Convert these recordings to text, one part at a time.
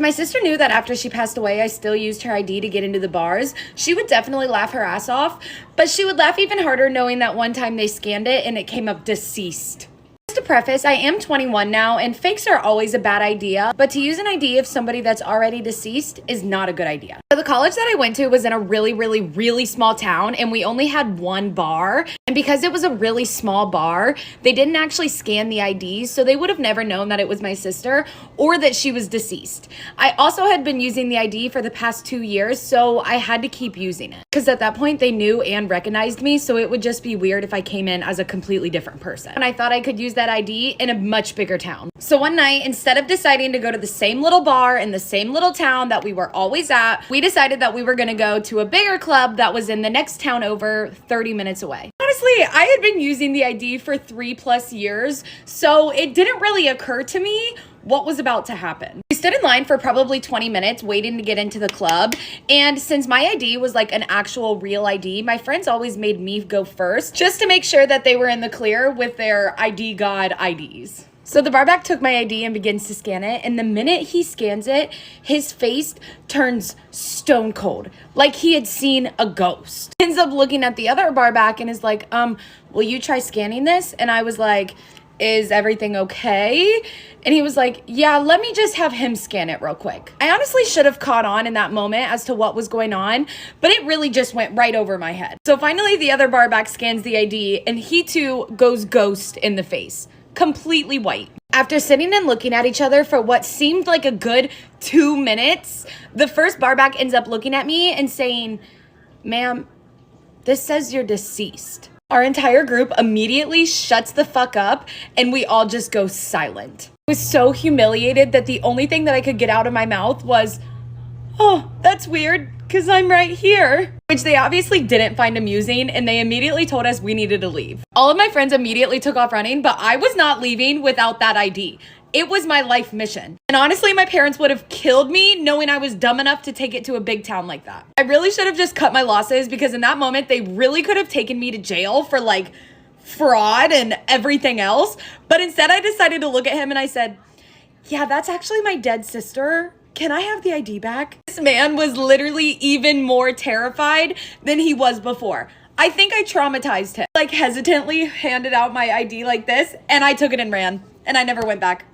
My sister knew that after she passed away, I still used her ID to get into the bars. She would definitely laugh her ass off, but she would laugh even harder knowing that one time they scanned it and it came up deceased. Just to preface, I am 21 now, and fakes are always a bad idea, but to use an ID of somebody that's already deceased is not a good idea. So the college that I went to was in a really small town, and we only had one bar, and because it was a really small bar, they didn't actually scan the IDs, so they would have never known that it was my sister or that she was deceased. I also had been using the ID for the past 2 years, so I had to keep using it, because at that point they knew and recognized me, so it would just be weird if I came in as a completely different person. And I thought I could use that ID in a much bigger town. So one night, instead of deciding to go to the same little bar in the same little town that we were always at, we decided that we were going to go to a bigger club that was in the next town over 30 minutes away. Honestly, I had been using the ID for 3+ years, so it didn't really occur to me what was about to happen. We stood in line for probably 20 minutes waiting to get into the club, and since my ID was like an actual real ID, my friends always made me go first just to make sure that they were in the clear with their ID God IDs. So the barback took my ID and begins to scan it, and the minute he scans it, his face turns stone cold, like he had seen a ghost. Ends up looking at the other barback and is like, will you try scanning this? And I was like, is everything okay? And he was like, yeah, let me just have him scan it real quick. I honestly should have caught on in that moment as to what was going on, but it really just went right over my head. So finally the other barback scans the ID, and he too goes ghost in the face, completely white. After sitting and looking at each other for what seemed like a good 2 minutes, the first barback ends up looking at me and saying, ma'am, this says you're deceased. Our entire group immediately shuts the fuck up, and we all just go silent. I was so humiliated that the only thing that I could get out of my mouth was, oh, that's weird, because I'm right here. Which they obviously didn't find amusing, and they immediately told us we needed to leave. All of my friends immediately took off running, but I was not leaving without that ID. It was my life mission. And honestly, my parents would have killed me knowing I was dumb enough to take it to a big town like that. I really should have just cut my losses, because in that moment, they really could have taken me to jail for like fraud and everything else. But instead, I decided to look at him and I said, yeah, that's actually my dead sister. Can I have the ID back? This man was literally even more terrified than he was before. I think I traumatized him. Like hesitantly handed out my ID like this, and I took it and ran, and I never went back.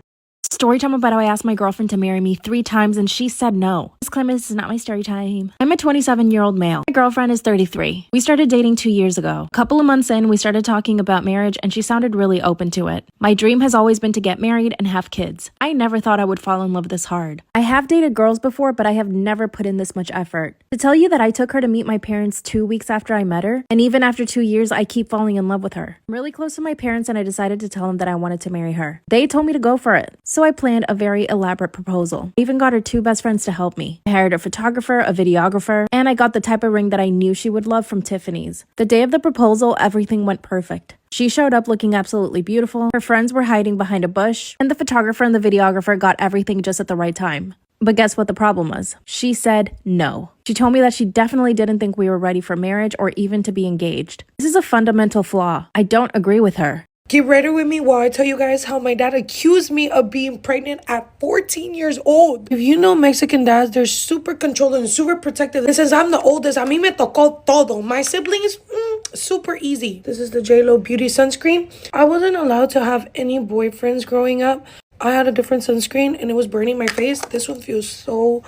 Story time about how I asked my girlfriend to marry me 3 times and she said no. Disclaimer, this is not my story time. I'm a 27-year-old male. My girlfriend is 33. We started dating 2 years ago. A couple of months in, we started talking about marriage and she sounded really open to it. My dream has always been to get married and have kids. I never thought I would fall in love this hard. I have dated girls before, but I have never put in this much effort. To tell you that I took her to meet my parents 2 weeks after I met her, and even after 2 years, I keep falling in love with her. I'm really close to my parents and I decided to tell them that I wanted to marry her. They told me to go for it. So I planned a very elaborate proposal. I even got her 2 best friends to help me. I hired a photographer, a videographer, and I got the type of ring that I knew she would love from Tiffany's. The day of the proposal, everything went perfect. She showed up looking absolutely beautiful, her friends were hiding behind a bush, and the photographer and the videographer got everything just at the right time. But guess what the problem was? She said no. She told me that she definitely didn't think we were ready for marriage or even to be engaged. This is a fundamental flaw. I don't agree with her. Get ready with me while I tell you guys how my dad accused me of being pregnant at 14 years old. If you know Mexican dads, they're super controlling and super protective. And since I'm the oldest, a mí me tocó todo. My siblings, super easy. This is the J.Lo Beauty sunscreen. I wasn't allowed to have any boyfriends growing up. I had a different sunscreen and it was burning my face. This one feels so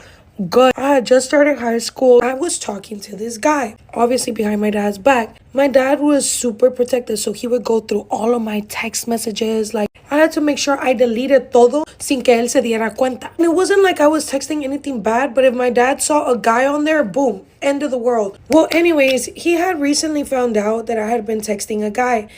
good. I had just started high school. I was talking to this guy, obviously behind my dad's back. My dad was super protective, so he would go through all of my text messages. Like, I had to make sure I deleted todo sin que él se diera cuenta. And it wasn't like I was texting anything bad, but if my dad saw a guy on there, boom, end of the world. Well, anyways, he had recently found out that I had been texting a guy.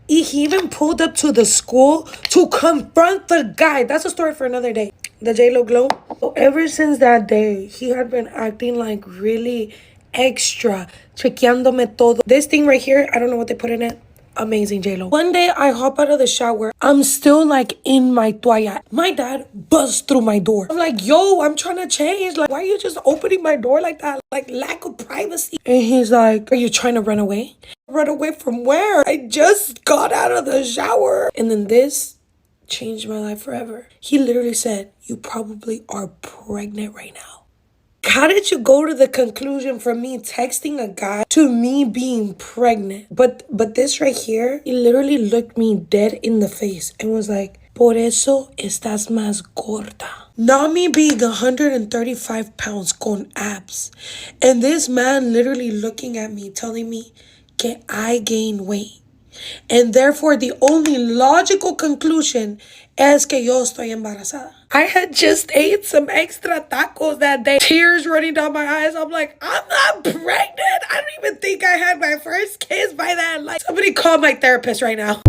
He even pulled up to the school to confront the guy. That's a story for another day. The J.Lo glow. So ever since that day, he had been acting like really extra, chequeándome todo. This thing right here, I don't know what they put in it. Amazing, J.Lo. One day, I hop out of the shower. I'm still like in my toalla. My dad buzzed through my door. I'm like, yo, I'm trying to change. Like, why are you just opening my door like that? Like, lack of privacy. And he's like, are you trying to run away? Run away from where? I just got out of the shower. And then this changed my life forever. He literally said, you probably are pregnant right now. How did you go to the conclusion from me texting a guy to me being pregnant? But this right here, he literally looked me dead in the face and was like, por eso estás más gorda. Not me being 135 pounds con abs. And this man literally looking at me, telling me que I gain weight. And therefore, the only logical conclusion es que yo estoy embarazada. I had just ate some extra tacos that day. Tears running down my eyes. I'm like, I'm not pregnant. I don't even think I had my first kiss by then. Like, somebody call my therapist right now.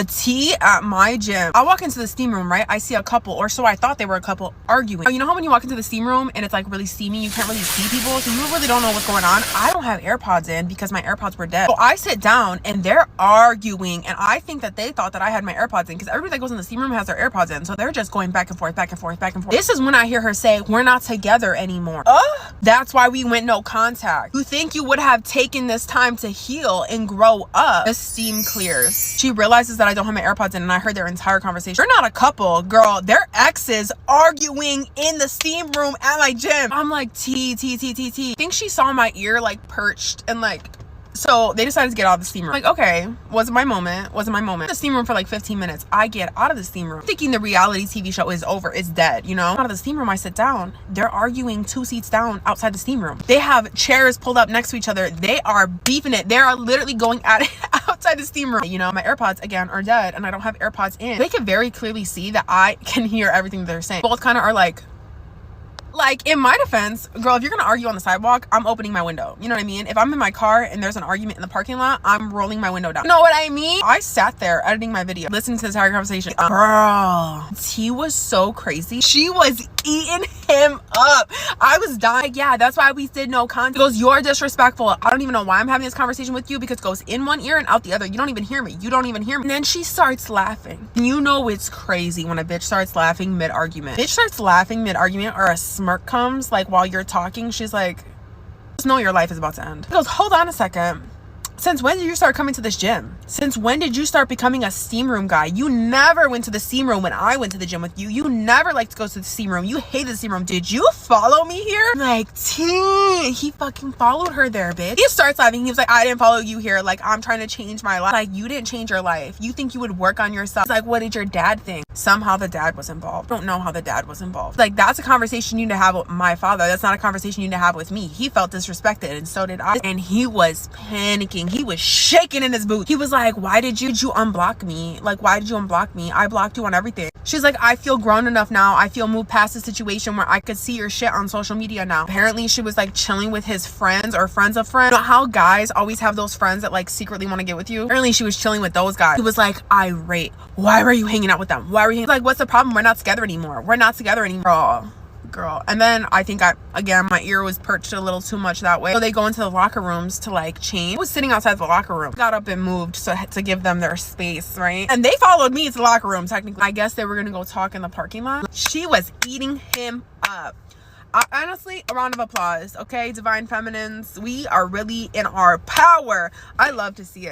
Tea at my gym. I walk into the steam room, right? I see a couple, or so I thought they were a couple, arguing. You know how when you walk into the steam room and it's like really steamy, you can't really see people, so you really don't know what's going on? I don't have AirPods in because my AirPods were dead. So I sit down and they're arguing, and I think that they thought that I had my AirPods in because everybody that goes in the steam room has their AirPods in, so they're just going back and forth, back and forth, back and forth. This is when I hear her say, we're not together anymore. That's why we went no contact. You think you would have taken this time to heal and grow up. The steam clears. She realizes that I don't have my AirPods in, and I heard their entire conversation. They're not a couple, girl. They're exes arguing in the steam room at my gym. I'm like, T. I think she saw my ear like perched and like, so they decided to get out of the steam room. Like, okay, wasn't my moment. The steam room for like 15 minutes. I get out of the steam room thinking the reality TV show is over, it's dead, you know? Out of the steam room, I sit down. They're arguing 2 seats down outside the steam room. They have chairs pulled up next to each other. They are beefing it. They are literally going at it outside the steam room. You know, my AirPods again are dead and I don't have AirPods in. They can very clearly see that I can hear everything they're saying. Both kind of are like, in my defense, girl, if you're gonna argue on the sidewalk, I'm opening my window. You know what I mean? If I'm in my car and there's an argument in the parking lot, I'm rolling my window down. You know what I mean? I sat there editing my video, listening to this entire conversation. Girl, T was so crazy. She was eating him up. I was dying. Yeah, that's why we did no contact. He goes, you're disrespectful. I don't even know why I'm having this conversation with you because it goes in one ear and out the other. You don't even hear me. And then she starts laughing. You know it's crazy when a bitch starts laughing mid-argument. Or a smirk comes like while you're talking. She's like, just know your life is about to end. He goes, hold on a second. Since when did you start coming to this gym? Since when did you start becoming a steam room guy? You never went to the steam room when I went to the gym with you. You never liked to go to the steam room. You hated the steam room. Did you follow me here? Like, T, he fucking followed her there, bitch. He starts laughing. He was like, I didn't follow you here. Like, I'm trying to change my life. Like, you didn't change your life. You think you would work on yourself. It's like, what did your dad think? Somehow the dad was involved. Don't know how the dad was involved. Like, that's a conversation you need to have with my father. That's not a conversation you need to have with me. He felt disrespected and so did I. And he was panicking. He was shaking in his boots. He was like, why did you unblock me? Like, why did you unblock me? I blocked you on everything. She's like, I feel grown enough now. I feel moved past the situation where I could see your shit on social media now. Apparently she was like chilling with his friends or friends of friends. You know how guys always have those friends that like secretly want to get with you? Apparently she was chilling with those guys. He was like, irate. Why were you hanging out with them? Why were you like, what's the problem? We're not together anymore. Girl. And then I think my ear was perched a little too much that way. So they go into the locker rooms to like change. I was sitting outside the locker room. Got up and moved to give them their space, right? And they followed me to the locker room, technically. I guess they were gonna go talk in the parking lot. She was eating him up. Honestly, a round of applause, okay? Divine Feminines, we are really in our power. I love to see it.